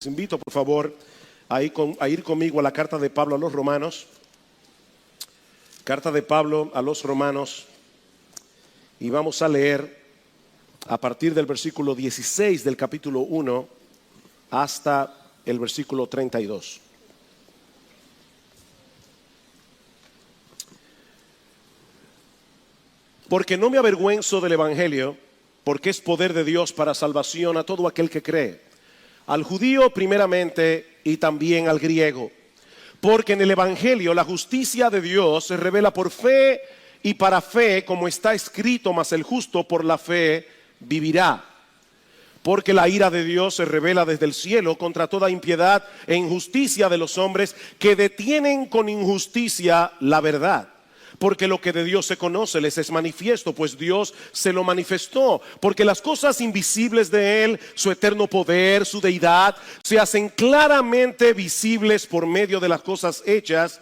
Les invito, por favor, a ir conmigo a la carta de Pablo a los Romanos. Carta de Pablo a los Romanos. Y vamos a leer a partir del versículo 16 del capítulo 1 hasta el versículo 32. Porque no me avergüenzo del Evangelio, porque es poder de Dios para salvación a todo aquel que cree. Al judío primeramente y también al griego. Porque en el Evangelio la justicia de Dios se revela por fe y para fe, como está escrito, mas el justo por la fe vivirá. Porque la ira de Dios se revela desde el cielo contra toda impiedad e injusticia de los hombres que detienen con injusticia la verdad. Porque lo que de Dios se conoce les es manifiesto, pues Dios se lo manifestó. Porque las cosas invisibles de Él, su eterno poder, su deidad, se hacen claramente visibles por medio de las cosas hechas,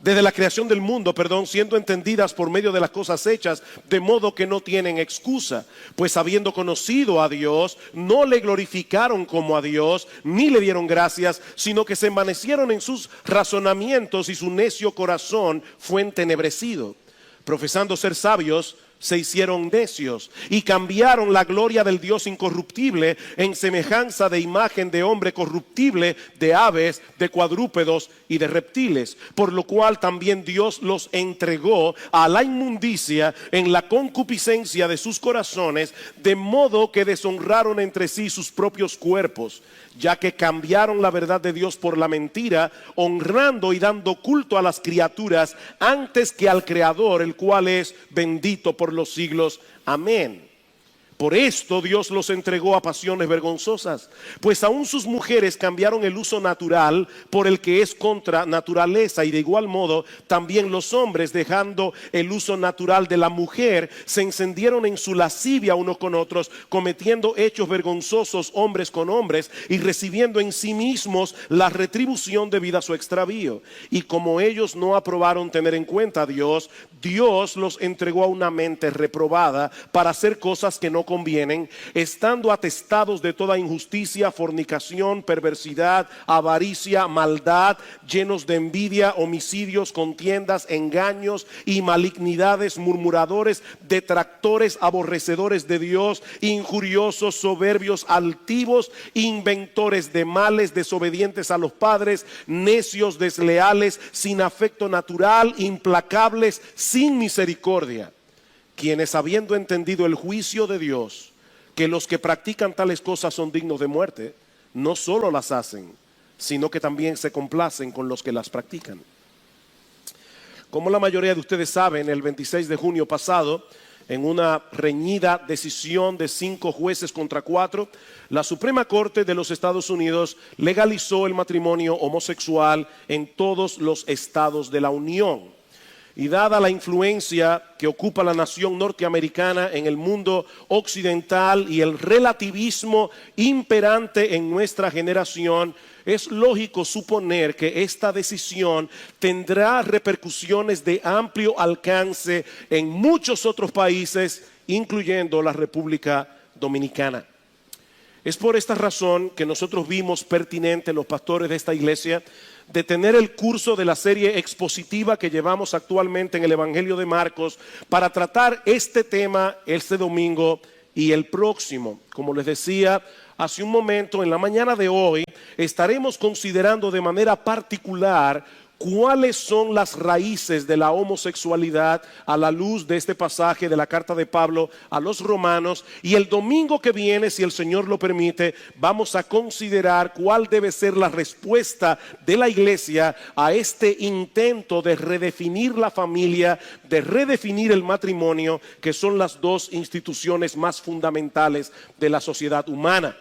desde la creación del mundo, siendo entendidas por medio de las cosas hechas, de modo que no tienen excusa. Pues habiendo conocido a Dios, no le glorificaron como a Dios, ni le dieron gracias, sino que se envanecieron en sus razonamientos y su necio corazón fue entenebrecido. Profesando ser sabios, se hicieron necios y cambiaron la gloria del Dios incorruptible en semejanza de imagen de hombre corruptible, de aves, de cuadrúpedos y de reptiles, por lo cual también Dios los entregó a la inmundicia en la concupiscencia de sus corazones, de modo que deshonraron entre sí sus propios cuerpos, ya que cambiaron la verdad de Dios por la mentira, honrando y dando culto a las criaturas antes que al Creador, el cual es bendito por los siglos. Amén. Por esto Dios los entregó a pasiones vergonzosas, pues aún sus mujeres cambiaron el uso natural por el que es contra naturaleza, y de igual modo también los hombres, dejando el uso natural de la mujer, se encendieron en su lascivia unos con otros, cometiendo hechos vergonzosos hombres con hombres y recibiendo en sí mismos la retribución debida a su extravío. Y como ellos no aprobaron tener en cuenta a Dios, Dios los entregó a una mente reprobada para hacer cosas que no convienen, estando atestados de toda injusticia, fornicación, perversidad, avaricia, maldad, llenos de envidia, homicidios, contiendas, engaños y malignidades, murmuradores, detractores, aborrecedores de Dios, injuriosos, soberbios, altivos, inventores de males, desobedientes a los padres, necios, desleales, sin afecto natural, implacables, sin misericordia. Quienes, habiendo entendido el juicio de Dios, que los que practican tales cosas son dignos de muerte, no solo las hacen, sino que también se complacen con los que las practican. Como la mayoría de ustedes saben, el 26 de junio pasado, en una reñida decisión de 5 jueces contra 4, la Suprema Corte de los Estados Unidos legalizó el matrimonio homosexual en todos los estados de la Unión. Y dada la influencia que ocupa la nación norteamericana en el mundo occidental y el relativismo imperante en nuestra generación, es lógico suponer que esta decisión tendrá repercusiones de amplio alcance en muchos otros países, incluyendo la República Dominicana. Es por esta razón que nosotros vimos pertinente, los pastores de esta iglesia, de tener el curso de la serie expositiva que llevamos actualmente en el Evangelio de Marcos para tratar este tema este domingo y el próximo. Como les decía hace un momento, en la mañana de hoy estaremos considerando de manera particular cuáles son las raíces de la homosexualidad a la luz de este pasaje de la carta de Pablo a los romanos, y el domingo que viene, si el Señor lo permite, vamos a considerar cuál debe ser la respuesta de la iglesia a este intento de redefinir la familia, de redefinir el matrimonio, que son las dos instituciones más fundamentales de la sociedad humana.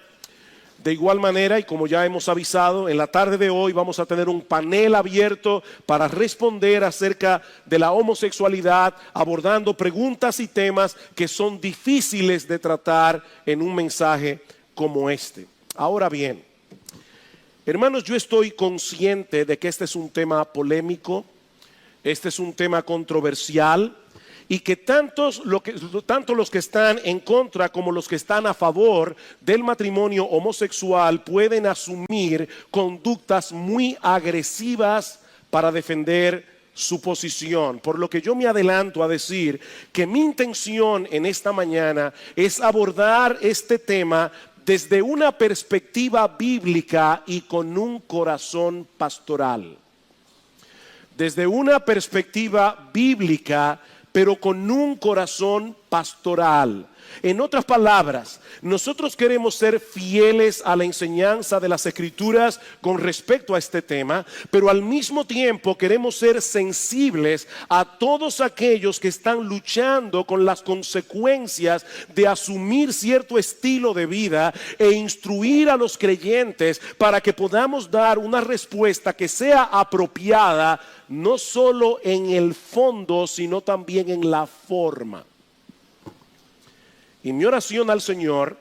De igual manera, y como ya hemos avisado, en la tarde de hoy vamos a tener un panel abierto para responder acerca de la homosexualidad, abordando preguntas y temas que son difíciles de tratar en un mensaje como este. Ahora bien, hermanos, yo estoy consciente de que este es un tema polémico, este es un tema controversial, y que tanto los que están en contra como los que están a favor del matrimonio homosexual pueden asumir conductas muy agresivas para defender su posición. Por lo que yo me adelanto a decir que mi intención en esta mañana es abordar este tema desde una perspectiva bíblica y con un corazón pastoral. Desde una perspectiva bíblica, pero con un corazón pastoral. En otras palabras, nosotros queremos ser fieles a la enseñanza de las Escrituras con respecto a este tema, pero al mismo tiempo queremos ser sensibles a todos aquellos que están luchando con las consecuencias de asumir cierto estilo de vida e instruir a los creyentes para que podamos dar una respuesta que sea apropiada, no solo en el fondo, sino también en la forma. Y mi oración al Señor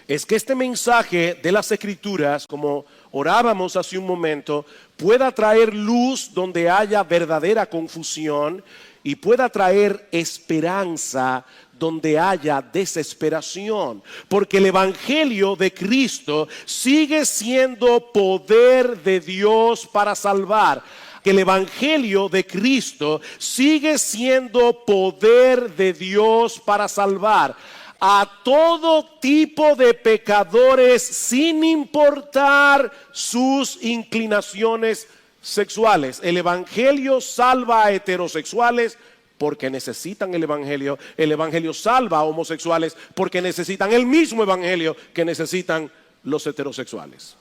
es que este mensaje de las Escrituras, como orábamos hace un momento, pueda traer luz donde haya verdadera confusión y pueda traer esperanza donde haya desesperación. Porque el Evangelio de Cristo sigue siendo poder de Dios para salvar. Que el Evangelio de Cristo sigue siendo poder de Dios para salvar a todo tipo de pecadores sin importar sus inclinaciones sexuales. El Evangelio salva a heterosexuales porque necesitan el Evangelio. El Evangelio salva a homosexuales porque necesitan el mismo Evangelio que necesitan los heterosexuales.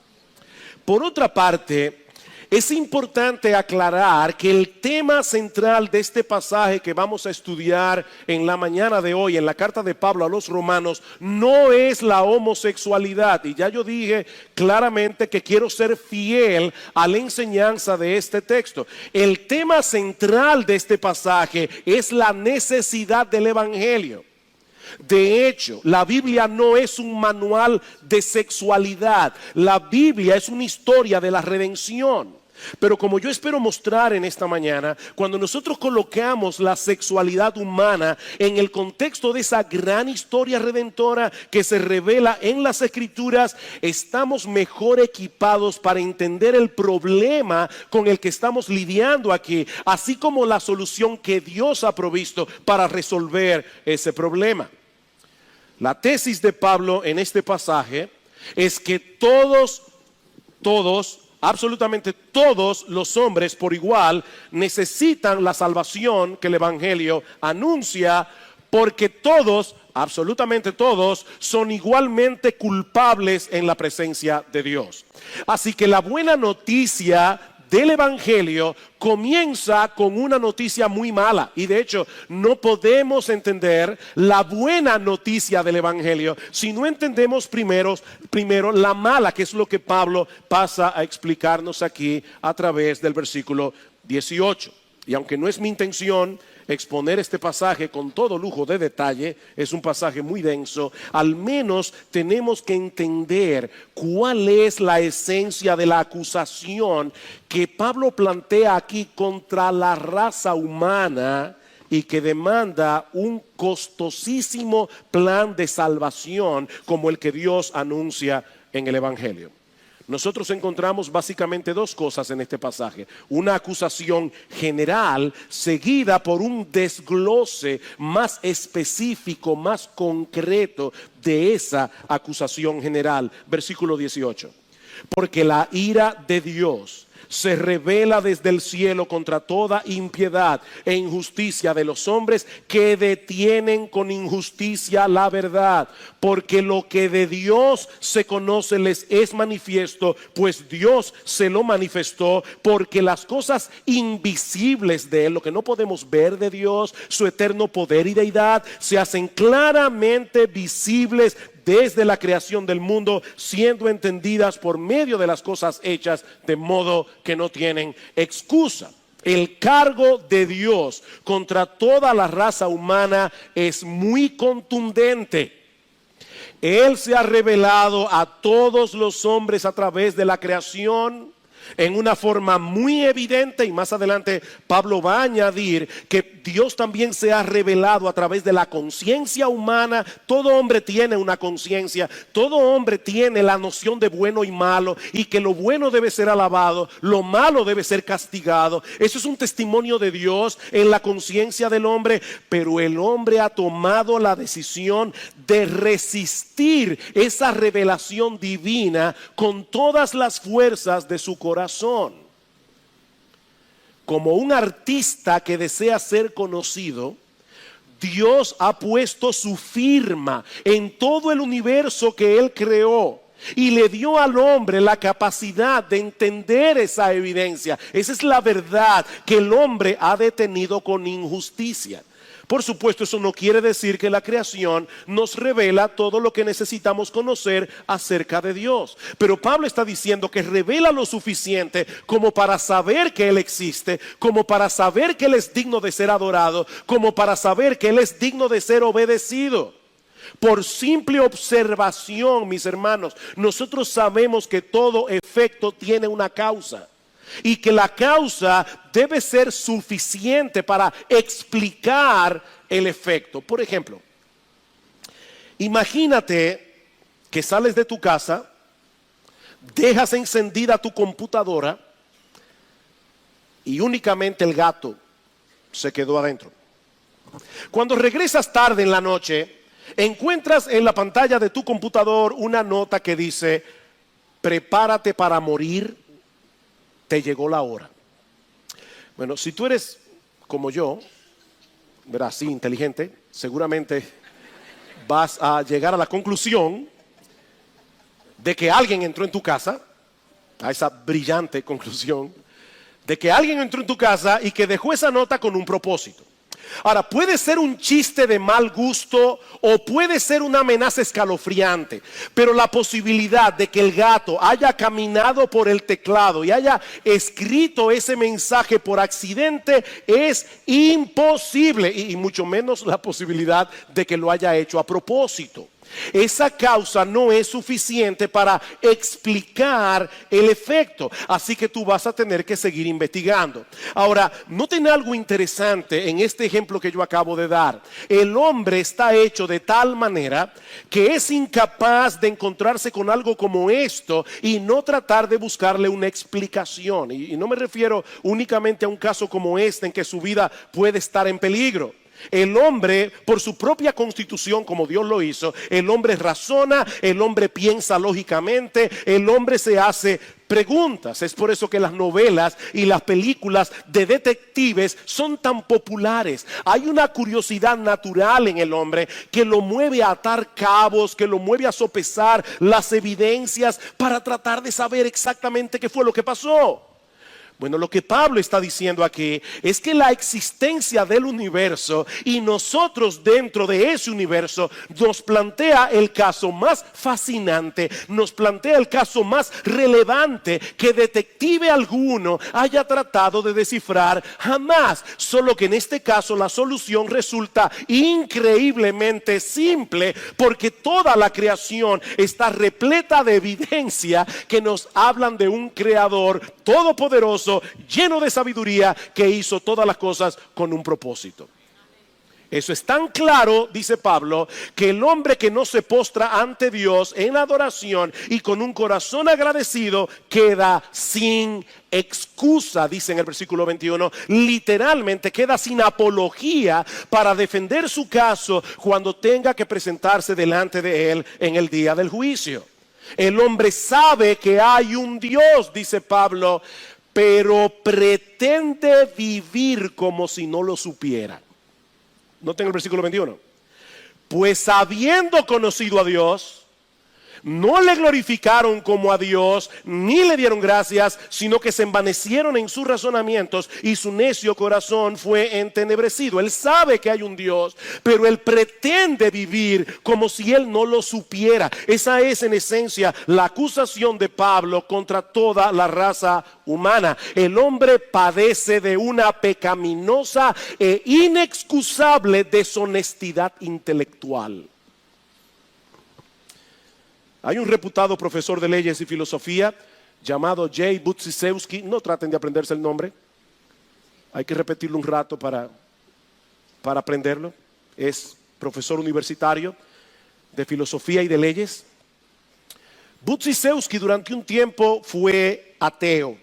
Por otra parte, es importante aclarar que el tema central de este pasaje que vamos a estudiar en la mañana de hoy en la carta de Pablo a los Romanos no es la homosexualidad. Y ya yo dije claramente que quiero ser fiel a la enseñanza de este texto. El tema central de este pasaje es la necesidad del Evangelio. De hecho, la Biblia no es un manual de sexualidad. La Biblia es una historia de la redención. Pero como yo espero mostrar en esta mañana, cuando nosotros colocamos la sexualidad humana en el contexto de esa gran historia redentora que se revela en las Escrituras, estamos mejor equipados para entender el problema con el que estamos lidiando aquí, así como la solución que Dios ha provisto para resolver ese problema. La tesis de Pablo en este pasaje es que todos, absolutamente todos los hombres por igual necesitan la salvación que el Evangelio anuncia, porque todos, absolutamente todos, son igualmente culpables en la presencia de Dios. Así que la buena noticia del Evangelio comienza con una noticia muy mala, y de hecho no podemos entender la buena noticia del Evangelio si no entendemos primero la mala, que es lo que Pablo pasa a explicarnos aquí a través del versículo 18. Y aunque no es mi intención exponer este pasaje con todo lujo de detalle, es un pasaje muy denso, al menos tenemos que entender cuál es la esencia de la acusación que Pablo plantea aquí contra la raza humana y que demanda un costosísimo plan de salvación como el que Dios anuncia en el Evangelio. Nosotros encontramos básicamente dos cosas en este pasaje: una acusación general seguida por un desglose más específico, más concreto de esa acusación general. Versículo 18. Porque la ira de Dios se revela desde el cielo contra toda impiedad e injusticia de los hombres que detienen con injusticia la verdad. Porque lo que de Dios se conoce les es manifiesto, pues Dios se lo manifestó. Porque las cosas invisibles de Él, lo que no podemos ver de Dios, su eterno poder y deidad, se hacen claramente visibles desde la creación del mundo, siendo entendidas por medio de las cosas hechas, de modo que no tienen excusa. El cargo de Dios contra toda la raza humana es muy contundente. Él se ha revelado a todos los hombres a través de la creación, en una forma muy evidente, y más adelante Pablo va a añadir que Dios también se ha revelado a través de la conciencia humana. Todo hombre tiene una conciencia, todo hombre tiene la noción de bueno y malo, y que lo bueno debe ser alabado, lo malo debe ser castigado. Eso es un testimonio de Dios en la conciencia del hombre, pero el hombre ha tomado la decisión de resistir esa revelación divina con todas las fuerzas de su corazón. Como un artista que desea ser conocido, Dios ha puesto su firma en todo el universo que Él creó y le dio al hombre la capacidad de entender esa evidencia. Esa es la verdad que el hombre ha detenido con injusticia. Por supuesto, eso no quiere decir que la creación nos revela todo lo que necesitamos conocer acerca de Dios. Pero Pablo está diciendo que revela lo suficiente como para saber que Él existe, como para saber que Él es digno de ser adorado, como para saber que Él es digno de ser obedecido. Por simple observación, mis hermanos, nosotros sabemos que todo efecto tiene una causa. Y que la causa debe ser suficiente para explicar el efecto. Por ejemplo, imagínate que sales de tu casa, dejas encendida tu computadora y únicamente el gato se quedó adentro. Cuando regresas tarde en la noche, encuentras en la pantalla de tu computador una nota que dice: prepárate para morir. Te llegó la hora. Bueno, si tú eres como yo, verás, sí, inteligente, seguramente vas a llegar a la conclusión de que alguien entró en tu casa, a esa brillante conclusión, de que alguien entró en tu casa y que dejó esa nota con un propósito. Ahora, puede ser un chiste de mal gusto o puede ser una amenaza escalofriante, pero la posibilidad de que el gato haya caminado por el teclado y haya escrito ese mensaje por accidente es imposible, y mucho menos la posibilidad de que lo haya hecho a propósito. Esa causa no es suficiente para explicar el efecto, así que tú vas a tener que seguir investigando. Ahora, noten algo interesante en este ejemplo que yo acabo de dar. El hombre está hecho de tal manera que es incapaz de encontrarse con algo como esto y no tratar de buscarle una explicación. Y no me refiero únicamente a un caso como este en que su vida puede estar en peligro. El hombre, por su propia constitución, como Dios lo hizo, el hombre razona, el hombre piensa lógicamente, el hombre se hace preguntas. Es por eso que las novelas y las películas de detectives son tan populares. Hay una curiosidad natural en el hombre que lo mueve a atar cabos, que lo mueve a sopesar las evidencias para tratar de saber exactamente qué fue lo que pasó. Bueno, lo que Pablo está diciendo aquí es que la existencia del universo y nosotros dentro de ese universo nos plantea el caso más fascinante, nos plantea el caso más relevante que detective alguno haya tratado de descifrar jamás. Solo que en este caso la solución resulta increíblemente simple, porque toda la creación está repleta de evidencia que nos hablan de un creador todopoderoso, lleno de sabiduría, que hizo todas las cosas con un propósito. Eso es tan claro, dice Pablo, que el hombre que no se postra ante Dios en adoración y con un corazón agradecido queda sin excusa, dice en el versículo 21, literalmente queda sin apología para defender su caso cuando tenga que presentarse delante de él en el día del juicio. El hombre sabe que hay un Dios, dice Pablo, pero pretende vivir como si no lo supiera. Noten el versículo 21. Pues habiendo conocido a Dios, no le glorificaron como a Dios, ni le dieron gracias, sino que se envanecieron en sus razonamientos y su necio corazón fue entenebrecido. Él sabe que hay un Dios, pero él pretende vivir como si él no lo supiera. Esa es en esencia la acusación de Pablo contra toda la raza humana. El hombre padece de una pecaminosa e inexcusable deshonestidad intelectual. Hay un reputado profesor de leyes y filosofía llamado Jay Budziszewski. No traten de aprenderse el nombre. Hay que repetirlo un rato para aprenderlo. Es profesor universitario de filosofía y de leyes. Budziszewski durante un tiempo fue ateo,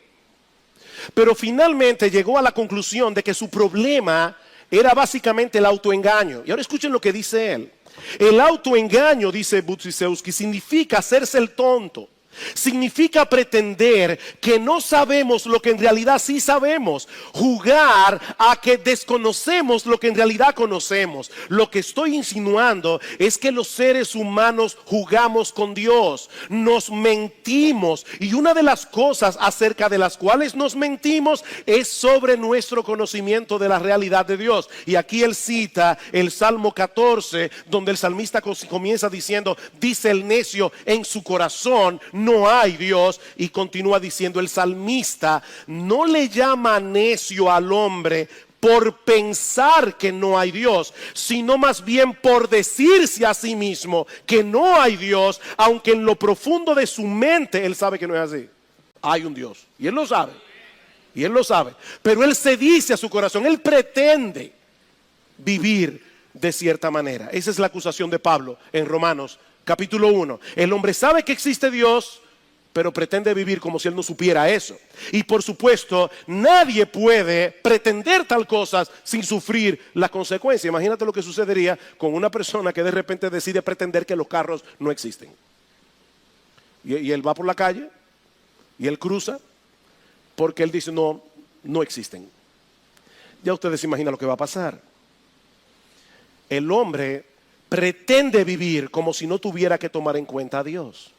pero finalmente llegó a la conclusión de que su problema era básicamente el autoengaño. Y ahora escuchen lo que dice él. El autoengaño, dice Budziszewski, significa hacerse el tonto. Significa pretender que no sabemos lo que en realidad sí sabemos. Jugar a que desconocemos lo que en realidad conocemos. Lo que estoy insinuando es que los seres humanos jugamos con Dios. Nos mentimos. Y una de las cosas acerca de las cuales nos mentimos es sobre nuestro conocimiento de la realidad de Dios. Y aquí él cita el Salmo 14, donde el salmista comienza diciendo: dice el necio en su corazón, no hay Dios. Y continúa diciendo el salmista: no le llama necio al hombre por pensar que no hay Dios, sino más bien por decirse a sí mismo que no hay Dios, aunque en lo profundo de su mente él sabe que no es así. Hay un Dios y él lo sabe. Y él lo sabe, pero él se dice a su corazón, él pretende vivir de cierta manera. Esa es la acusación de Pablo en Romanos capítulo 1. El hombre sabe que existe Dios, pero pretende vivir como si él no supiera eso. Y por supuesto, nadie puede pretender tal cosa sin sufrir la consecuencia. Imagínate lo que sucedería con una persona que de repente decide pretender que los carros no existen. Y él va por la calle y él cruza porque él dice no existen. Ya ustedes se imaginan lo que va a pasar. El hombre pretende vivir como si no tuviera que tomar en cuenta a Dios.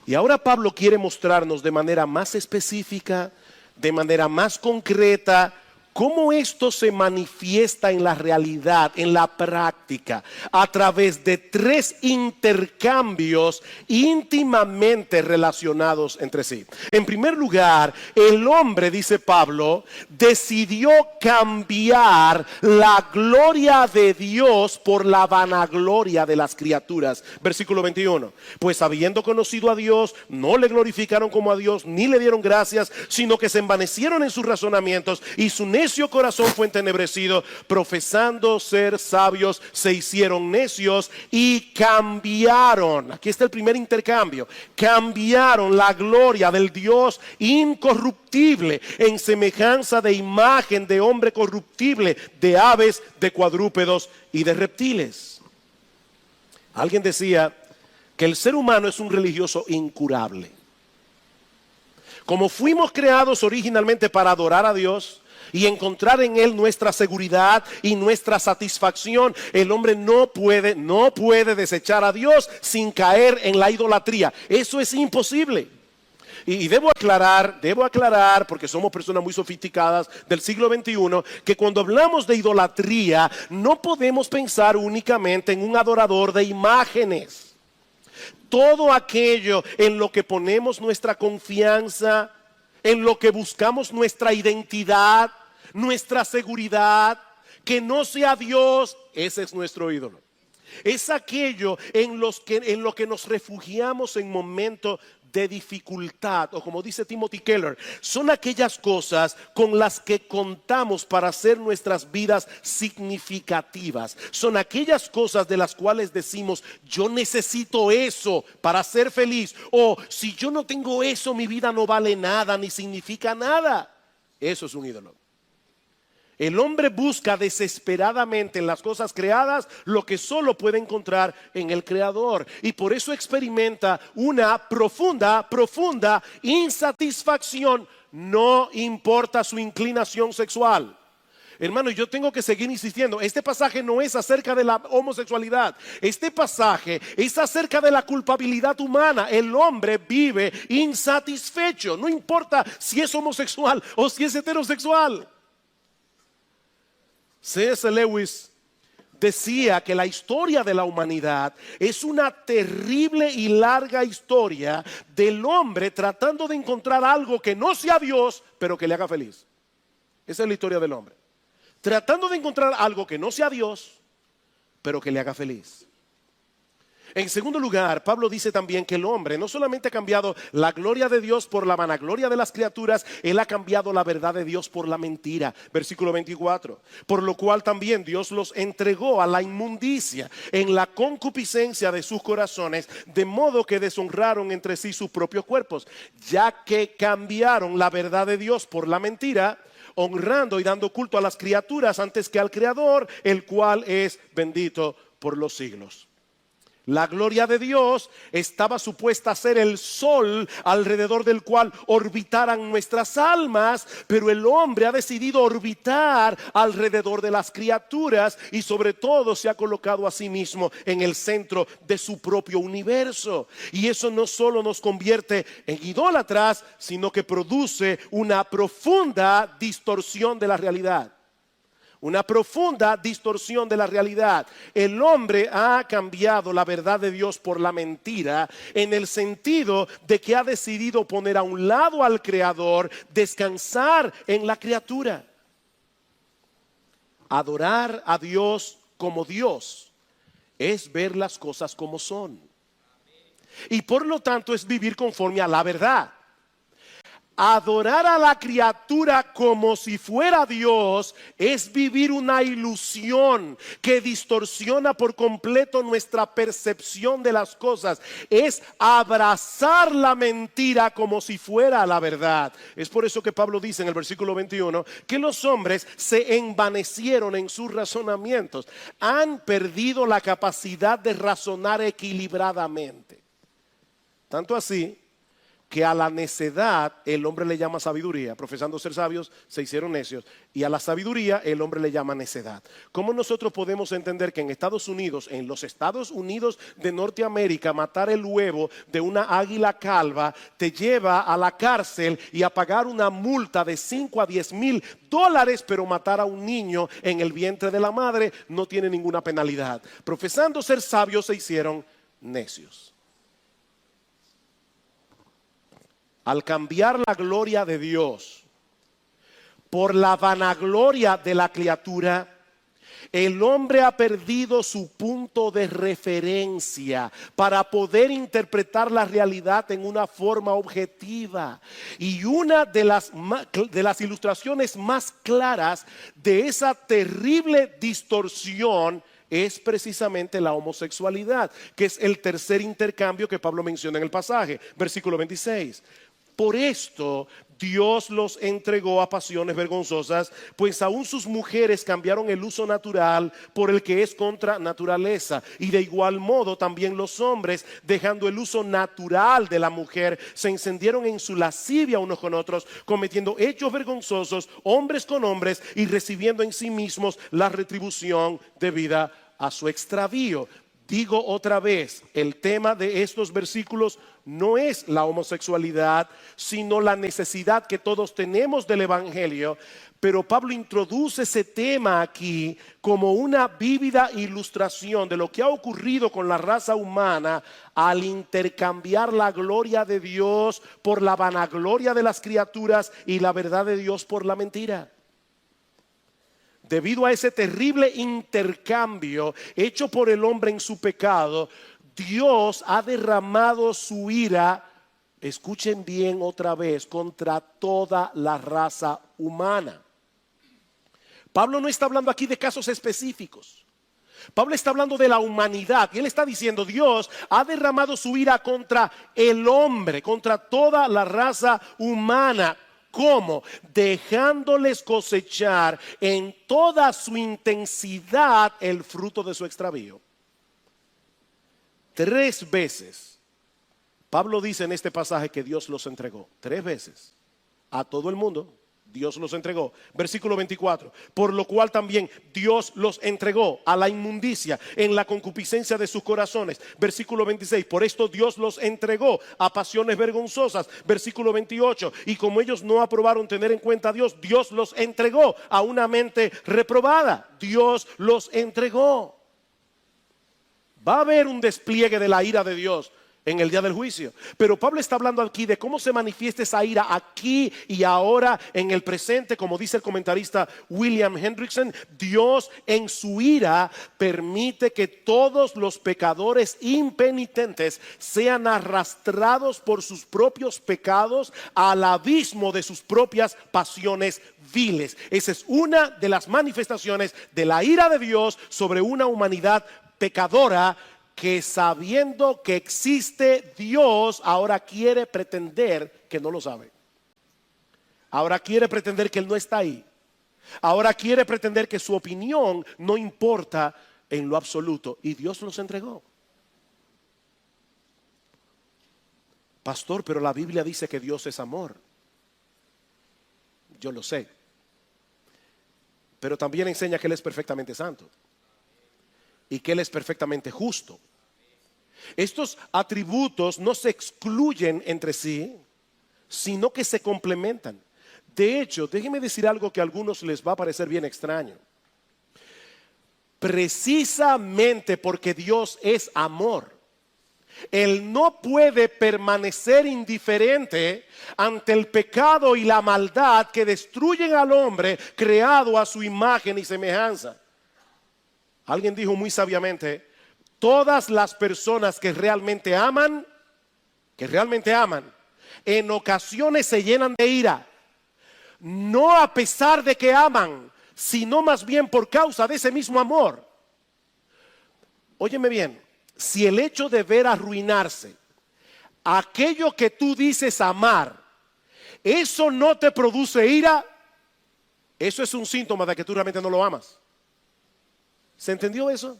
Y ahora Pablo quiere mostrarnos de manera más específica, de manera más concreta, cómo esto se manifiesta en la realidad, en la práctica, a través de 3 intercambios íntimamente relacionados entre sí. En primer lugar, el hombre, dice Pablo, decidió cambiar la gloria de Dios por la vanagloria de las criaturas. Versículo 21. Pues habiendo conocido a Dios, no le glorificaron como a Dios, ni le dieron gracias, sino que se envanecieron en sus razonamientos y su necio corazón fue entenebrecido. Profesando ser sabios, se hicieron necios y cambiaron. Aquí está el primer intercambio. Cambiaron la gloria del Dios incorruptible en semejanza de imagen de hombre corruptible, de aves, de cuadrúpedos y de reptiles. Alguien decía que el ser humano es un religioso incurable. Como fuimos creados originalmente para adorar a Dios y encontrar en Él nuestra seguridad y nuestra satisfacción, el hombre no puede desechar a Dios sin caer en la idolatría. Eso es imposible. Y debo aclarar, porque somos personas muy sofisticadas del siglo XXI, que cuando hablamos de idolatría, no podemos pensar únicamente en un adorador de imágenes. Todo aquello en lo que ponemos nuestra confianza, en lo que buscamos nuestra identidad, nuestra seguridad, que no sea Dios, ese es nuestro ídolo. Es aquello en lo que nos refugiamos en momentos de dificultad, o como dice Timothy Keller, son aquellas cosas con las que contamos para hacer nuestras vidas significativas. Son aquellas cosas de las cuales decimos, yo necesito eso para ser feliz, o si yo no tengo eso, mi vida no vale nada ni significa nada. Eso es un ídolo. El hombre busca desesperadamente en las cosas creadas lo que solo puede encontrar en el Creador. Y por eso experimenta una profunda insatisfacción, no importa su inclinación sexual. Hermano, yo tengo que seguir insistiendo. Este pasaje no es acerca de la homosexualidad. Este pasaje es acerca de la culpabilidad humana. El hombre vive insatisfecho. No importa si es homosexual o si es heterosexual. C.S. Lewis decía que la historia de la humanidad es una terrible y larga historia del hombre tratando de encontrar algo que no sea Dios, pero que le haga feliz. Esa es la historia del hombre. Tratando de encontrar algo que no sea Dios, pero que le haga feliz. En segundo lugar, Pablo dice también que el hombre no solamente ha cambiado la gloria de Dios por la vanagloria de las criaturas, él ha cambiado la verdad de Dios por la mentira. Versículo 24. Por lo cual también Dios los entregó a la inmundicia en la concupiscencia de sus corazones, de modo que deshonraron entre sí sus propios cuerpos, ya que cambiaron la verdad de Dios por la mentira, honrando y dando culto a las criaturas antes que al Creador, el cual es bendito por los siglos. La gloria de Dios estaba supuesta a ser el sol alrededor del cual orbitaran nuestras almas, pero el hombre ha decidido orbitar alrededor de las criaturas y sobre todo se ha colocado a sí mismo en el centro de su propio universo. Y eso no solo nos convierte en idólatras, sino que produce una profunda distorsión de la realidad. Una profunda distorsión de la realidad. El hombre ha cambiado la verdad de Dios por la mentira, en el sentido de que ha decidido poner a un lado al Creador, descansar en la criatura. Adorar a Dios como Dios es ver las cosas como son. Y por lo tanto es vivir conforme a la verdad. Adorar a la criatura como si fuera Dios es vivir una ilusión que distorsiona por completo nuestra percepción de las cosas. Es abrazar la mentira como si fuera la verdad. Es por eso que Pablo dice en el versículo 21 que los hombres se envanecieron en sus razonamientos. Han perdido la capacidad de razonar equilibradamente. Tanto así que a la necedad el hombre le llama sabiduría. Profesando ser sabios, se hicieron necios. Y a la sabiduría el hombre le llama necedad. ¿Cómo nosotros podemos entender que en Estados Unidos, en los Estados Unidos de Norteamérica, matar el huevo de una águila calva te lleva a la cárcel y a pagar una multa de 5 a 10 mil dólares, pero matar a un niño en el vientre de la madre no tiene ninguna penalidad? Profesando ser sabios, se hicieron necios. Al cambiar la gloria de Dios por la vanagloria de la criatura, el hombre ha perdido su punto de referencia para poder interpretar la realidad en una forma objetiva. Y una de las ilustraciones más claras de esa terrible distorsión es precisamente la homosexualidad, que es el tercer intercambio que Pablo menciona en el pasaje, versículo 26. Por esto Dios los entregó a pasiones vergonzosas, pues aún sus mujeres cambiaron el uso natural por el que es contra naturaleza. Y de igual modo también los hombres, dejando el uso natural de la mujer, se encendieron en su lascivia unos con otros, cometiendo hechos vergonzosos, hombres con hombres, y recibiendo en sí mismos la retribución debida a su extravío. Digo otra vez, el tema de estos versículos no es la homosexualidad, sino la necesidad que todos tenemos del evangelio. Pero Pablo introduce ese tema aquí como una vívida ilustración de lo que ha ocurrido con la raza humana al intercambiar la gloria de Dios por la vanagloria de las criaturas y la verdad de Dios por la mentira. Debido a ese terrible intercambio hecho por el hombre en su pecado, Dios ha derramado su ira, escuchen bien otra vez, contra toda la raza humana. Pablo no está hablando aquí de casos específicos. Pablo está hablando de la humanidad y él está diciendo: Dios ha derramado su ira contra el hombre, contra toda la raza humana. ¿Cómo? Dejándoles cosechar en toda su intensidad el fruto de su extravío. 3 veces Pablo dice en este pasaje que Dios los entregó. 3 veces a todo el mundo Dios los entregó. Versículo 24. Por lo cual también Dios los entregó a la inmundicia en la concupiscencia de sus corazones. Versículo 26. Por esto Dios los entregó a pasiones vergonzosas. Versículo 28. Y como ellos no aprobaron tener en cuenta a Dios, Dios los entregó a una mente reprobada. Dios los entregó. Va a haber un despliegue de la ira de Dios en el día del juicio. Pero Pablo está hablando aquí de cómo se manifiesta esa ira aquí y ahora en el presente. Como dice el comentarista William Hendrickson, Dios en su ira permite que todos los pecadores impenitentes sean arrastrados por sus propios pecados al abismo de sus propias pasiones viles. Esa es una de las manifestaciones de la ira de Dios sobre una humanidad pecadora, que sabiendo que existe Dios, ahora quiere pretender que no lo sabe. Ahora quiere pretender que Él no está ahí. Ahora quiere pretender que su opinión no importa en lo absoluto. Y Dios los entregó. Pastor, pero la Biblia dice que Dios es amor. Yo lo sé. Pero también enseña que Él es perfectamente santo. Y que Él es perfectamente justo. Estos atributos no se excluyen entre sí, sino que se complementan. De hecho, déjenme decir algo que a algunos les va a parecer bien extraño. Precisamente porque Dios es amor, Él no puede permanecer indiferente ante el pecado y la maldad que destruyen al hombre creado a su imagen y semejanza. Alguien dijo muy sabiamente: todas las personas que realmente aman, en ocasiones se llenan de ira. No a pesar de que aman, sino más bien por causa de ese mismo amor. Óyeme bien, si el hecho de ver arruinarse aquello que tú dices amar, eso no te produce ira, eso es un síntoma de que tú realmente no lo amas. ¿Se entendió eso?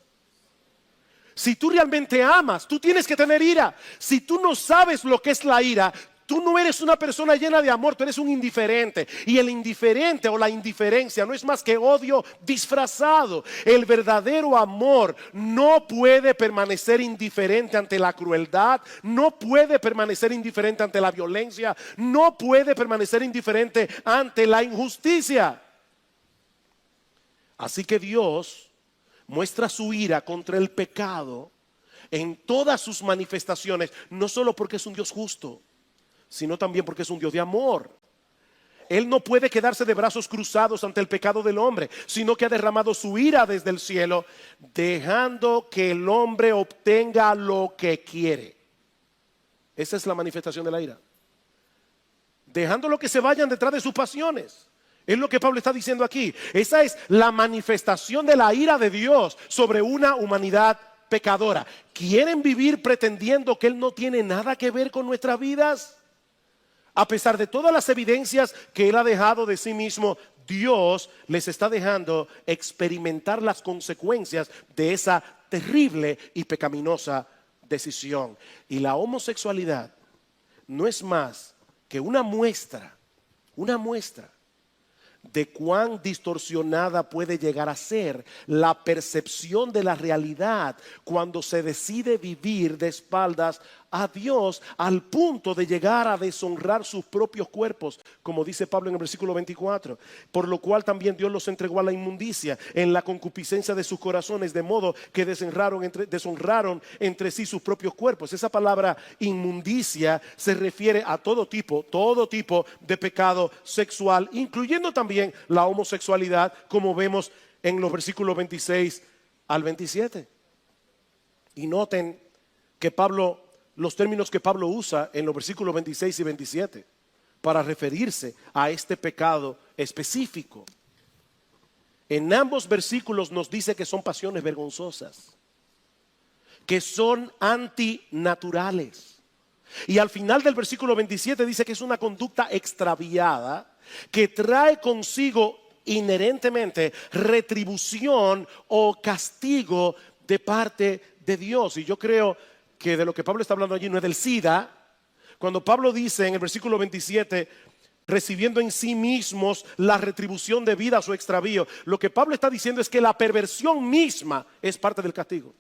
Si tú realmente amas, tú tienes que tener ira. Si tú no sabes lo que es la ira, tú no eres una persona llena de amor, tú eres un indiferente. Y el indiferente o la indiferencia no es más que odio disfrazado. El verdadero amor no puede permanecer indiferente ante la crueldad, no puede permanecer indiferente ante la violencia, no puede permanecer indiferente ante la injusticia. Así que Dios muestra su ira contra el pecado en todas sus manifestaciones, no solo porque es un Dios justo, sino también porque es un Dios de amor. Él no puede quedarse de brazos cruzados ante el pecado del hombre, sino que ha derramado su ira desde el cielo, dejando que el hombre obtenga lo que quiere. Esa es la manifestación de la ira. Dejándolo que se vayan detrás de sus pasiones. Es lo que Pablo está diciendo aquí. Esa es la manifestación de la ira de Dios sobre una humanidad pecadora. ¿Quieren vivir pretendiendo que Él no tiene nada que ver con nuestras vidas? A pesar de todas las evidencias que Él ha dejado de sí mismo, Dios les está dejando experimentar las consecuencias de esa terrible y pecaminosa decisión. Y la homosexualidad no es más que una muestra de cuán distorsionada puede llegar a ser la percepción de la realidad cuando se decide vivir de espaldas a Dios, al punto de llegar a deshonrar sus propios cuerpos, como dice Pablo en el versículo 24, por lo cual también Dios los entregó a la inmundicia en la concupiscencia de sus corazones, de modo que deshonraron entre sí sus propios cuerpos. Esa palabra inmundicia se refiere a todo tipo de pecado sexual, incluyendo también la homosexualidad, como vemos en los versículos 26 al 27. Y noten que los términos que Pablo usa en los versículos 26 y 27 para referirse a este pecado específico. En ambos versículos nos dice que son pasiones vergonzosas, que son antinaturales. Y al final del versículo 27 dice que es una conducta extraviada que trae consigo inherentemente retribución o castigo de parte de Dios. Y yo creo que de lo que Pablo está hablando allí no es del SIDA. Cuando Pablo dice en el versículo 27, recibiendo en sí mismos la retribución debida a su extravío, lo que Pablo está diciendo es que la perversión misma es parte del castigo.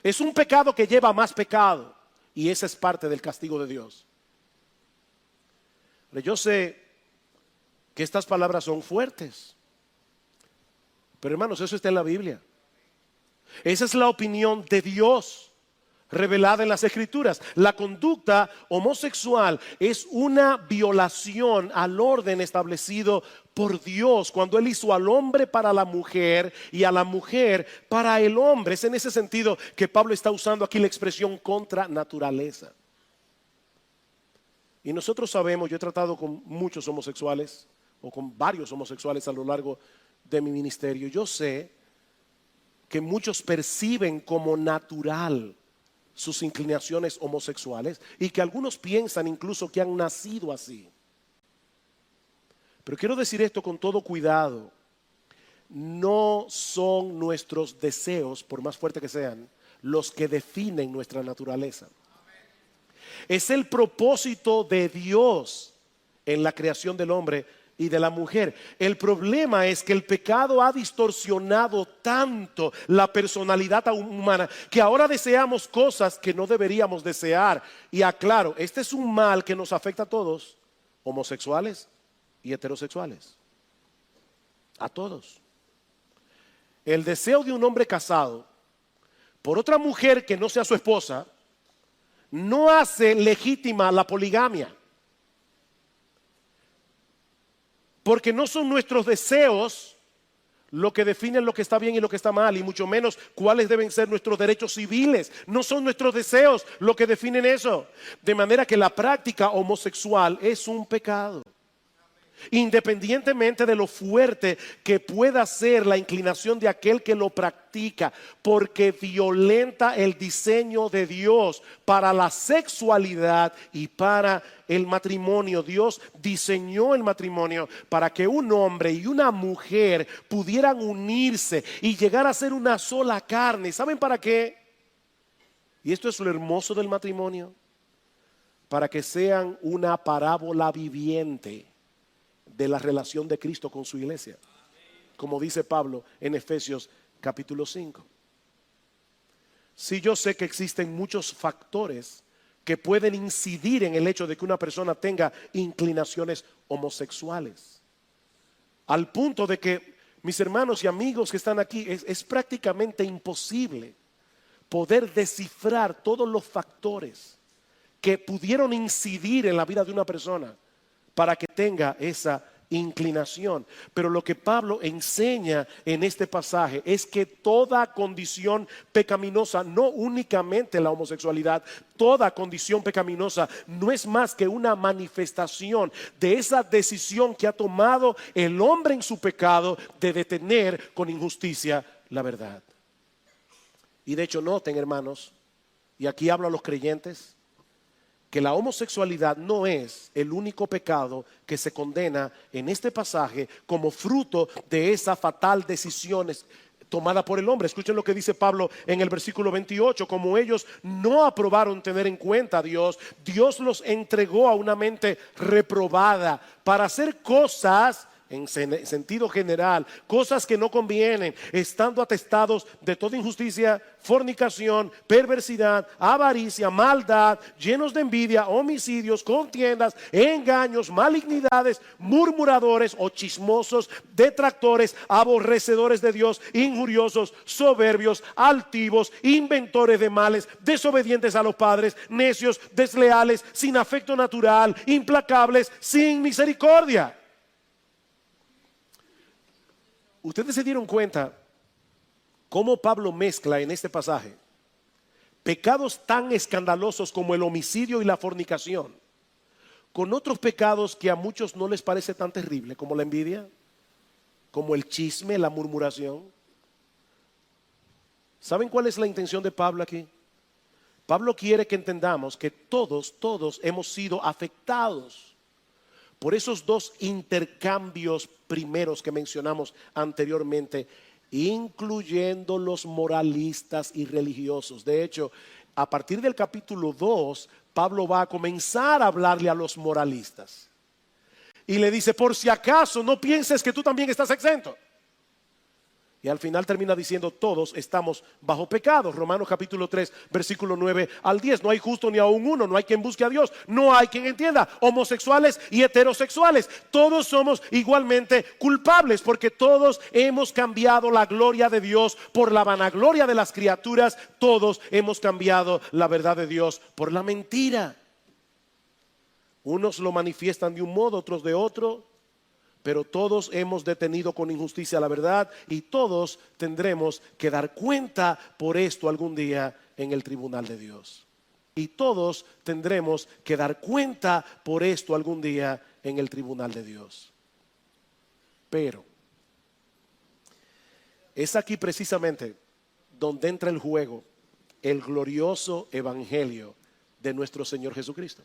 Es un pecado que lleva a más pecado, y esa es parte del castigo de Dios. Pero yo sé que estas palabras son fuertes, pero hermanos, eso está en la Biblia. Esa es la opinión de Dios revelada en las Escrituras. La conducta homosexual es una violación al orden establecido por Dios cuando Él hizo al hombre para la mujer y a la mujer para el hombre. Es en ese sentido que Pablo está usando aquí la expresión contra naturaleza. Y nosotros sabemos, yo he tratado con muchos homosexuales o con varios homosexuales a lo largo de mi ministerio. Yo sé que muchos perciben como natural sus inclinaciones homosexuales y que algunos piensan incluso que han nacido así. Pero quiero decir esto con todo cuidado. No son nuestros deseos, por más fuertes que sean, los que definen nuestra naturaleza. Es el propósito de Dios en la creación del hombre y de la mujer. El problema es que el pecado ha distorsionado tanto la personalidad humana que ahora deseamos cosas que no deberíamos desear. Y aclaro, este es un mal que nos afecta a todos, homosexuales y heterosexuales. A todos. El deseo de un hombre casado por otra mujer que no sea su esposa no hace legítima la poligamia. Porque no son nuestros deseos lo que definen lo que está bien y lo que está mal, y mucho menos cuáles deben ser nuestros derechos civiles. No son nuestros deseos lo que definen eso. De manera que la práctica homosexual es un pecado. Independientemente de lo fuerte que pueda ser la inclinación de aquel que lo practica, porque violenta el diseño de Dios para la sexualidad y para el matrimonio. Dios diseñó el matrimonio para que un hombre y una mujer pudieran unirse y llegar a ser una sola carne. ¿Saben para qué? Y esto es lo hermoso del matrimonio: para que sean una parábola viviente de la relación de Cristo con su iglesia, como dice Pablo en Efesios capítulo 5. Sí, yo sé que existen muchos factores que pueden incidir en el hecho de que una persona tenga inclinaciones homosexuales, al punto de que, mis hermanos y amigos que están aquí, es prácticamente imposible poder descifrar todos los factores que pudieron incidir en la vida de una persona para que tenga esa inclinación. Pero lo que Pablo enseña en este pasaje es que toda condición pecaminosa, no únicamente la homosexualidad, toda condición pecaminosa no es más que una manifestación de esa decisión que ha tomado el hombre en su pecado de detener con injusticia la verdad. Y de hecho, noten, hermanos, y aquí hablo a los creyentes, que la homosexualidad no es el único pecado que se condena en este pasaje como fruto de esa fatal decisión tomada por el hombre. Escuchen lo que dice Pablo en el versículo 28. Como ellos no aprobaron tener en cuenta a Dios, Dios los entregó a una mente reprobada para hacer cosas, en sentido general, cosas que no convienen, estando atestados de toda injusticia, fornicación, perversidad, avaricia, maldad, llenos de envidia, homicidios, contiendas, engaños, malignidades, murmuradores o chismosos, detractores, aborrecedores de Dios, injuriosos, soberbios, altivos, inventores de males, desobedientes a los padres, necios, desleales, sin afecto natural, implacables, sin misericordia. Ustedes se dieron cuenta cómo Pablo mezcla en este pasaje pecados tan escandalosos como el homicidio y la fornicación con otros pecados que a muchos no les parece tan terrible, como la envidia, como el chisme, la murmuración. ¿Saben cuál es la intención de Pablo aquí? Pablo quiere que entendamos que todos hemos sido afectados por esos dos intercambios primeros que mencionamos anteriormente, incluyendo los moralistas y religiosos. De hecho, a partir del capítulo 2, Pablo va a comenzar a hablarle a los moralistas. Y le dice: por si acaso no pienses que tú también estás exento. Y al final termina diciendo todos estamos bajo pecado. Romanos capítulo 3 versículo 9 al 10. No hay justo ni aun uno, no hay quien busque a Dios, no hay quien entienda. Homosexuales y heterosexuales, todos somos igualmente culpables, porque todos hemos cambiado la gloria de Dios por la vanagloria de las criaturas. Todos hemos cambiado la verdad de Dios por la mentira. Unos lo manifiestan de un modo, otros de otro, pero todos hemos detenido con injusticia la verdad, y todos tendremos que dar cuenta por esto algún día en el tribunal de Dios. Y todos tendremos que dar cuenta por esto algún día en el tribunal de Dios. Pero es aquí precisamente donde entra el juego el glorioso evangelio de nuestro Señor Jesucristo.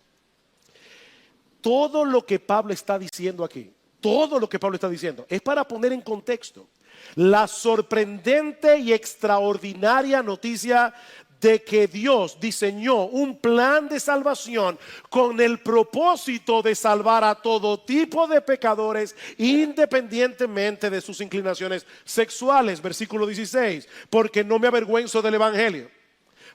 Todo lo que Pablo está diciendo aquí, todo lo que Pablo está diciendo es para poner en contexto la sorprendente y extraordinaria noticia de que Dios diseñó un plan de salvación con el propósito de salvar a todo tipo de pecadores, independientemente de sus inclinaciones sexuales. Versículo 16: porque no me avergüenzo del evangelio,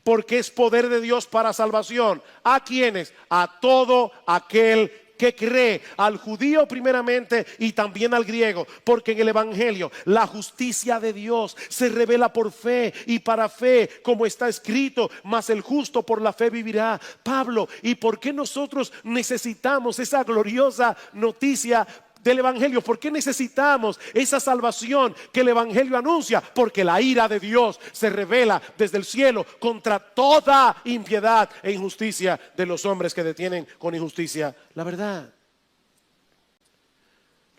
porque es poder de Dios para salvación. ¿A quiénes? A todo aquel que cree, al judío primeramente y también al griego, porque en el evangelio la justicia de Dios se revela por fe y para fe, como está escrito: mas el justo por la fe vivirá. Pablo, ¿y por qué nosotros necesitamos esa gloriosa noticia del evangelio? ¿Por qué necesitamos esa salvación que el evangelio anuncia? Porque la ira de Dios se revela desde el cielo contra toda impiedad e injusticia de los hombres que detienen con injusticia la verdad.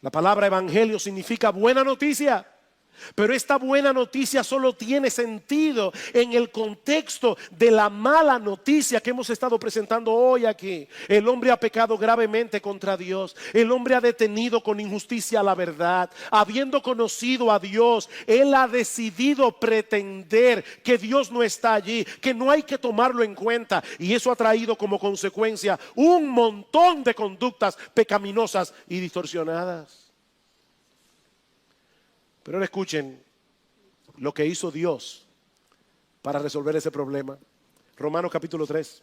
La palabra evangelio significa buena noticia. Pero esta buena noticia solo tiene sentido en el contexto de la mala noticia que hemos estado presentando hoy aquí. El hombre ha pecado gravemente contra Dios. El hombre ha detenido con injusticia la verdad. Habiendo conocido a Dios, él ha decidido pretender que Dios no está allí, que no hay que tomarlo en cuenta. Y eso ha traído como consecuencia un montón de conductas pecaminosas y distorsionadas. Pero ahora escuchen lo que hizo Dios para resolver ese problema. Romanos capítulo 3,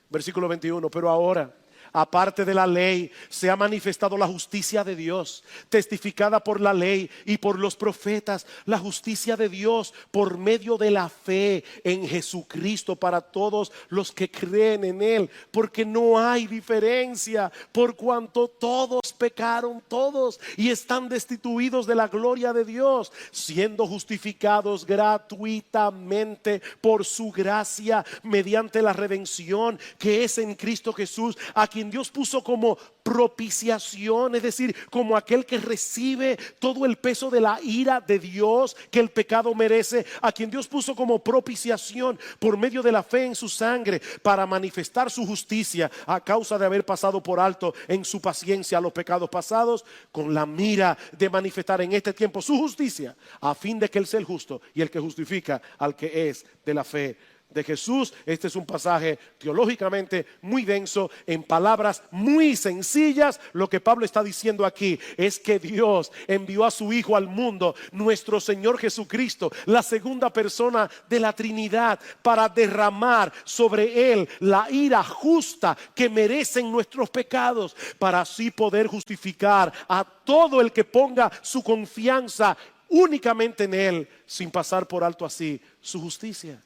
versículo 21. Pero ahora, aparte de la ley, se ha manifestado la justicia de Dios, testificada por la ley y por los profetas, la justicia de Dios por medio de la fe en Jesucristo para todos los que creen en Él, porque no hay diferencia, por cuanto todos pecaron, todos, y están destituidos de la gloria de Dios, siendo justificados gratuitamente por su gracia mediante la redención que es en Cristo Jesús, a quien Dios puso como propiciación, es decir, como aquel que recibe todo el peso de la ira de Dios que el pecado merece, a quien Dios puso como propiciación por medio de la fe en su sangre, para manifestar su justicia a causa de haber pasado por alto en su paciencia los pecados pasados, con la mira de manifestar en este tiempo su justicia, a fin de que Él sea el justo y el que justifica al que es de la fe de Jesús. Este es un pasaje teológicamente muy denso, en palabras muy sencillas. Lo que Pablo está diciendo aquí es que Dios envió a su Hijo al mundo, nuestro Señor Jesucristo, la segunda persona de la Trinidad, para derramar sobre Él la ira justa que merecen nuestros pecados, para así poder justificar a todo el que ponga su confianza únicamente en Él, sin pasar por alto así su justicia.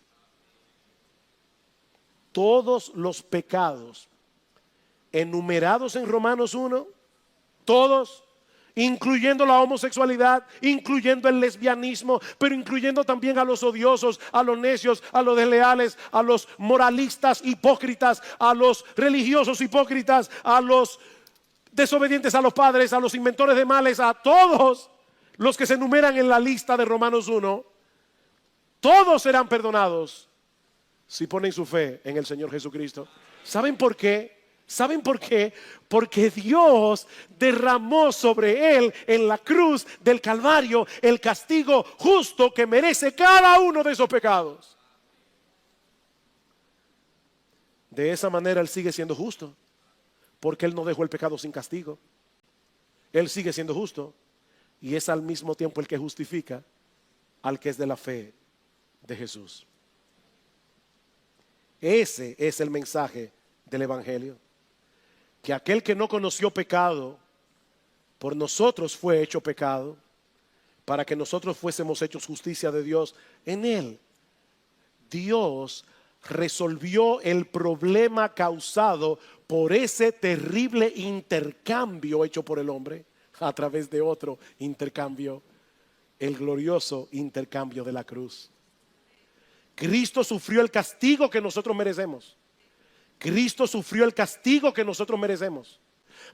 Todos los pecados enumerados en Romanos 1, todos, incluyendo la homosexualidad, incluyendo el lesbianismo, pero incluyendo también a los odiosos, a los necios, a los desleales, a los moralistas hipócritas, a los religiosos hipócritas, a los desobedientes a los padres, a los inventores de males, a todos los que se enumeran en la lista de Romanos 1, todos serán perdonados si ponen su fe en el Señor Jesucristo. ¿Saben por qué? ¿Saben por qué? Porque Dios derramó sobre Él en la cruz del Calvario el castigo justo que merece cada uno de esos pecados. De esa manera Él sigue siendo justo, porque Él no dejó el pecado sin castigo. Él sigue siendo justo y es al mismo tiempo el que justifica al que es de la fe de Jesús. Ese es el mensaje del Evangelio. Que aquel que no conoció pecado, por nosotros fue hecho pecado, para que nosotros fuésemos hechos justicia de Dios en él. Dios resolvió el problema causado por ese terrible intercambio hecho por el hombre a través de otro intercambio, el glorioso intercambio de la cruz. Cristo sufrió el castigo que nosotros merecemos. Cristo sufrió el castigo que nosotros merecemos,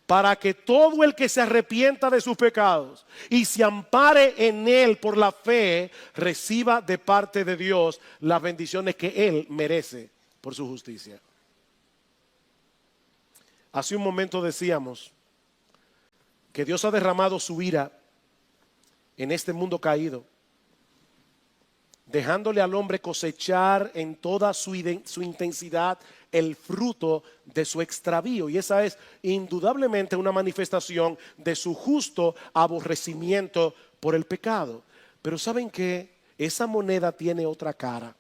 para que todo el que se arrepienta de sus pecados y se ampare en él por la fe, reciba de parte de Dios las bendiciones que él merece por su justicia. Hace un momento decíamos que Dios ha derramado su ira en este mundo caído, dejándole al hombre cosechar en toda su intensidad el fruto de su extravío. Y esa es indudablemente una manifestación de su justo aborrecimiento por el pecado. Pero ¿saben qué? Esa moneda tiene otra cara.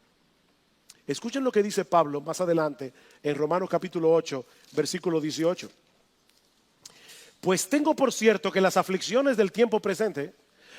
Escuchen lo que dice Pablo más adelante en Romanos capítulo 8, versículo 18. Pues tengo por cierto que las aflicciones del tiempo presente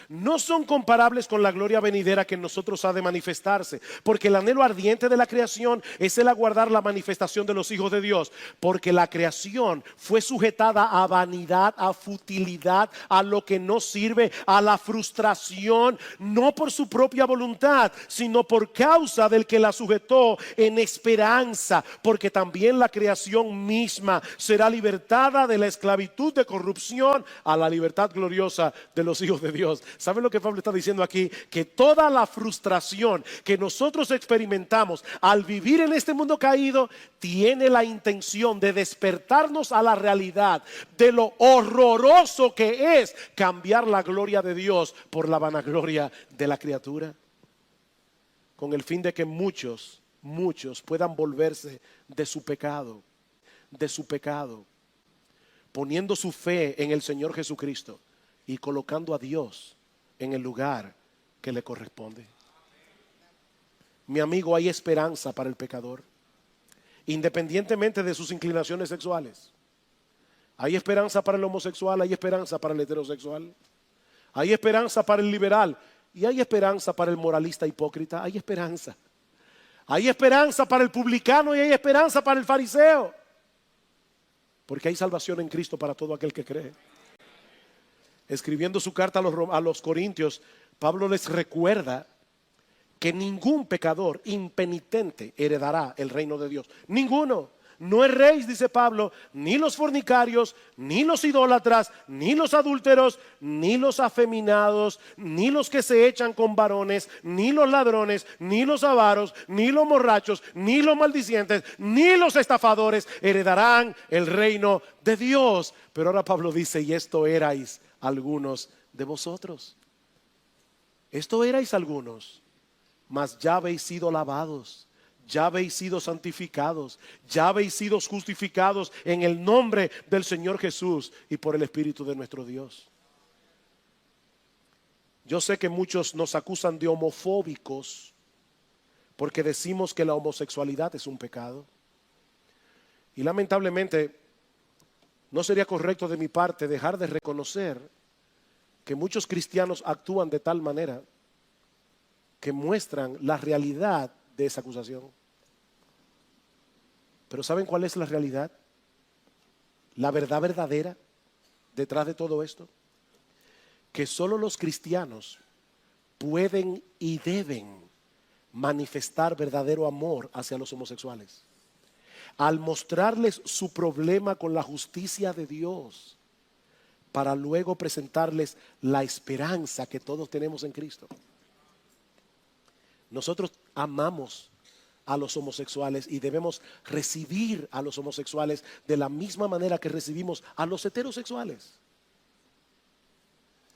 no son comparables con la gloria venidera que en nosotros ha de manifestarse, porque el anhelo ardiente de la creación es el aguardar la manifestación de los hijos de Dios, porque la creación fue sujetada a vanidad, a futilidad, a lo que no sirve, a la frustración, no por su propia voluntad, sino por causa del que la sujetó, en esperanza, porque también la creación misma será libertada de la esclavitud de corrupción a la libertad gloriosa de los hijos de Dios. ¿Saben lo que Pablo está diciendo aquí? Que toda la frustración que nosotros experimentamos al vivir en este mundo caído tiene la intención de despertarnos a la realidad de lo horroroso que es cambiar la gloria de Dios por la vanagloria de la criatura, con el fin de que muchos puedan volverse de su pecado, poniendo su fe en el Señor Jesucristo y colocando a Dios en el lugar que le corresponde. Mi amigo, hay esperanza para el pecador, independientemente de sus inclinaciones sexuales. Hay esperanza para el homosexual, hay esperanza para el heterosexual, hay esperanza para el liberal y hay esperanza para el moralista hipócrita. Hay esperanza para el publicano y hay esperanza para el fariseo, porque hay salvación en Cristo para todo aquel que cree. Escribiendo su carta a los Corintios, Pablo les recuerda que ningún pecador impenitente heredará el reino de Dios. Ninguno. No erréis, dice Pablo, ni los fornicarios, ni los idólatras, ni los adúlteros, ni los afeminados, ni los que se echan con varones, ni los ladrones, ni los avaros, ni los borrachos, ni los maldicientes, ni los estafadores heredarán el reino de Dios. Pero ahora Pablo dice, y esto erais algunos de vosotros. Esto erais algunos, mas ya habéis sido lavados, ya habéis sido santificados, ya habéis sido justificados en el nombre del Señor Jesús y por el Espíritu de nuestro Dios. Yo sé que muchos nos acusan de homofóbicos porque decimos que la homosexualidad es un pecado. Y lamentablemente no sería correcto de mi parte dejar de reconocer que muchos cristianos actúan de tal manera que muestran la realidad de esa acusación. Pero ¿saben cuál es la realidad? La verdad verdadera detrás de todo esto. Que solo los cristianos pueden y deben manifestar verdadero amor hacia los homosexuales, al mostrarles su problema con la justicia de Dios, para luego presentarles la esperanza que todos tenemos en Cristo. Nosotros amamos a los homosexuales y debemos recibir a los homosexuales de la misma manera que recibimos a los heterosexuales.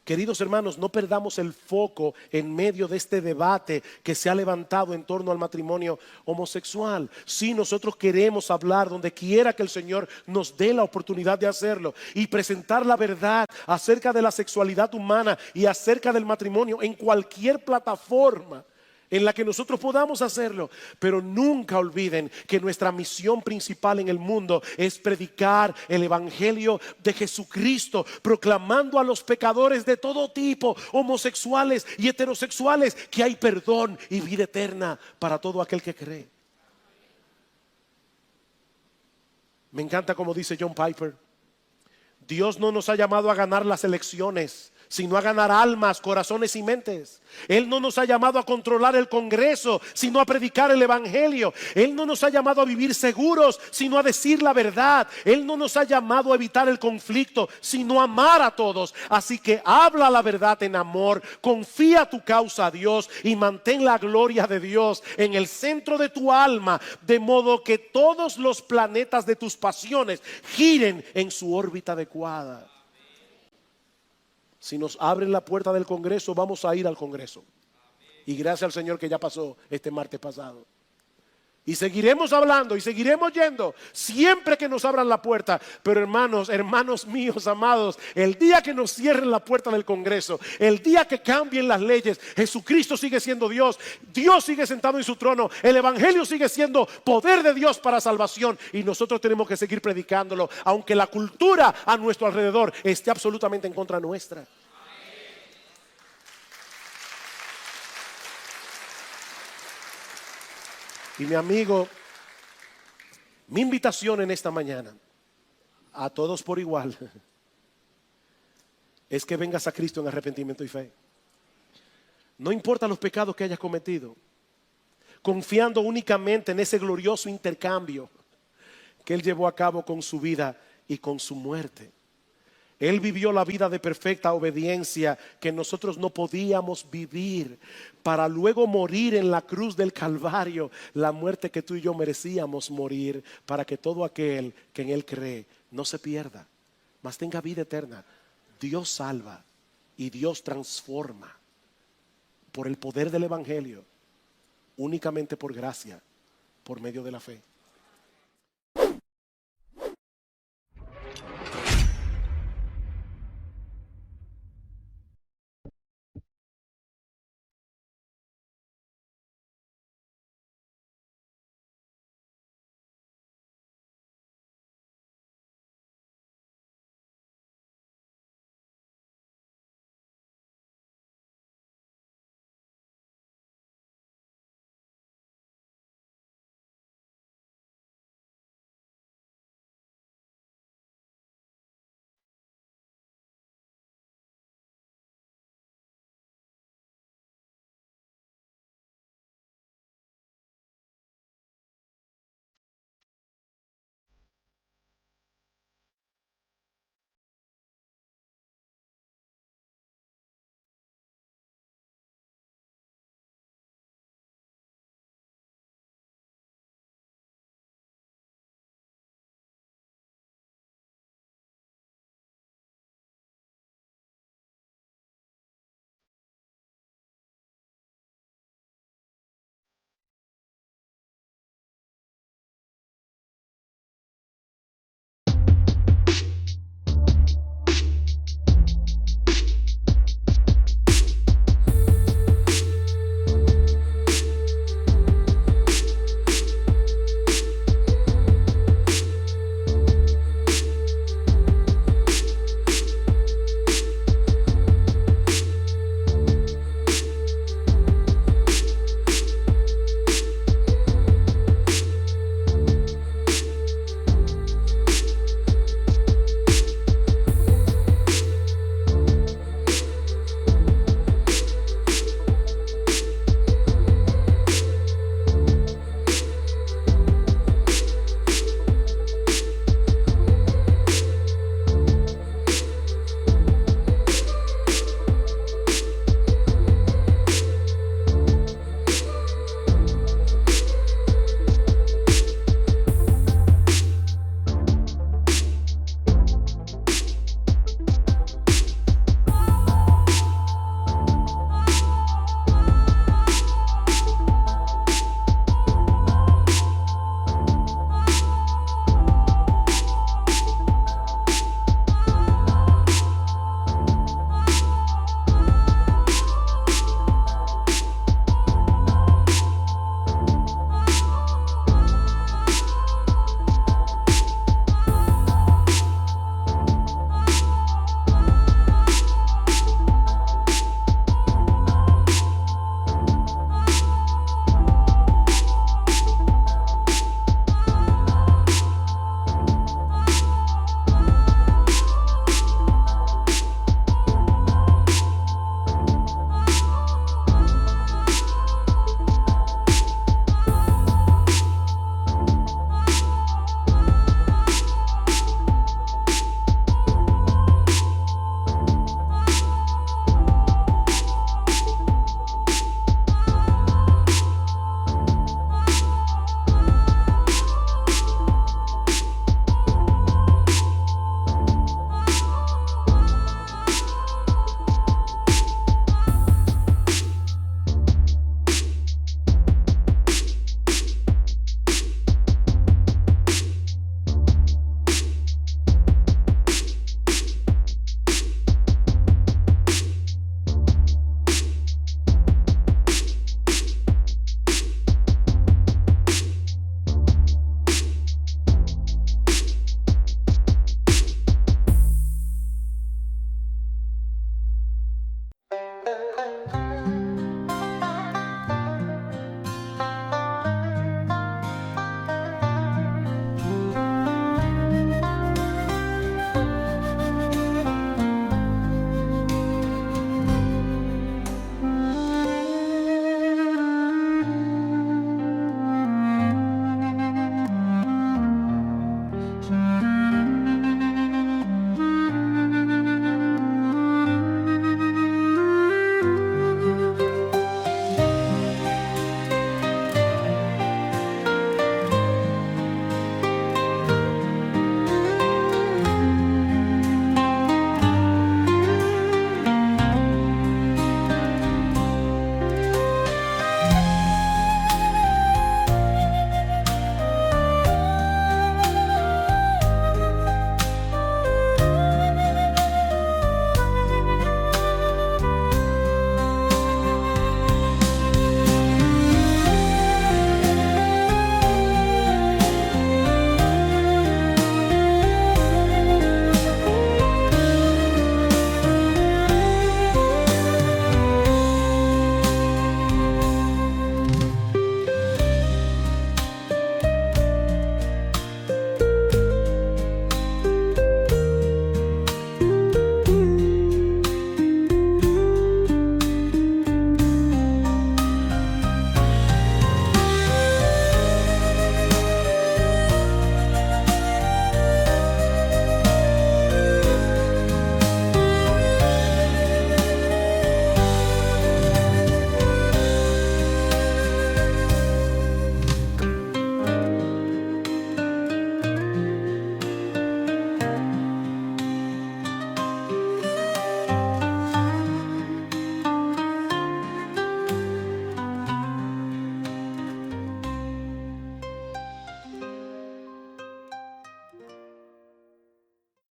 Queridos hermanos, no perdamos el foco en medio de este debate que se ha levantado en torno al matrimonio homosexual. Sí, nosotros queremos hablar donde quiera que el Señor nos dé la oportunidad de hacerlo y presentar la verdad acerca de la sexualidad humana y acerca del matrimonio en cualquier plataforma en la que nosotros podamos hacerlo. Pero nunca olviden que nuestra misión principal en el mundo es predicar el evangelio de Jesucristo, proclamando a los pecadores de todo tipo, homosexuales y heterosexuales, que hay perdón y vida eterna para todo aquel que cree. Me encanta como dice John Piper: Dios no nos ha llamado a ganar las elecciones, sino a ganar almas, corazones y mentes. Él no nos ha llamado a controlar el Congreso, sino a predicar el evangelio. Él no nos ha llamado a vivir seguros, sino a decir la verdad. Él no nos ha llamado a evitar el conflicto, sino a amar a todos. Así que habla la verdad en amor, confía tu causa a Dios y mantén la gloria de Dios en el centro de tu alma, de modo que todos los planetas de tus pasiones giren en su órbita adecuada. Si nos abren la puerta del Congreso, vamos a ir al Congreso. Y gracias al Señor que ya pasó este martes pasado. Y seguiremos hablando y seguiremos yendo siempre que nos abran la puerta. Pero hermanos míos amados, el día que nos cierren la puerta del Congreso, el día que cambien las leyes, Jesucristo sigue siendo Dios. Dios sigue sentado en su trono. El evangelio sigue siendo poder de Dios para salvación. Y nosotros tenemos que seguir predicándolo, aunque la cultura a nuestro alrededor esté absolutamente en contra nuestra. Y mi amigo, mi invitación en esta mañana a todos por igual es que vengas a Cristo en arrepentimiento y fe. No importa los pecados que hayas cometido, confiando únicamente en ese glorioso intercambio que Él llevó a cabo con su vida y con su muerte. Él vivió la vida de perfecta obediencia que nosotros no podíamos vivir, para luego morir en la cruz del Calvario, la muerte que tú y yo merecíamos morir, para que todo aquel que en Él cree no se pierda, mas tenga vida eterna. Dios salva y Dios transforma por el poder del evangelio, únicamente por gracia, por medio de la fe.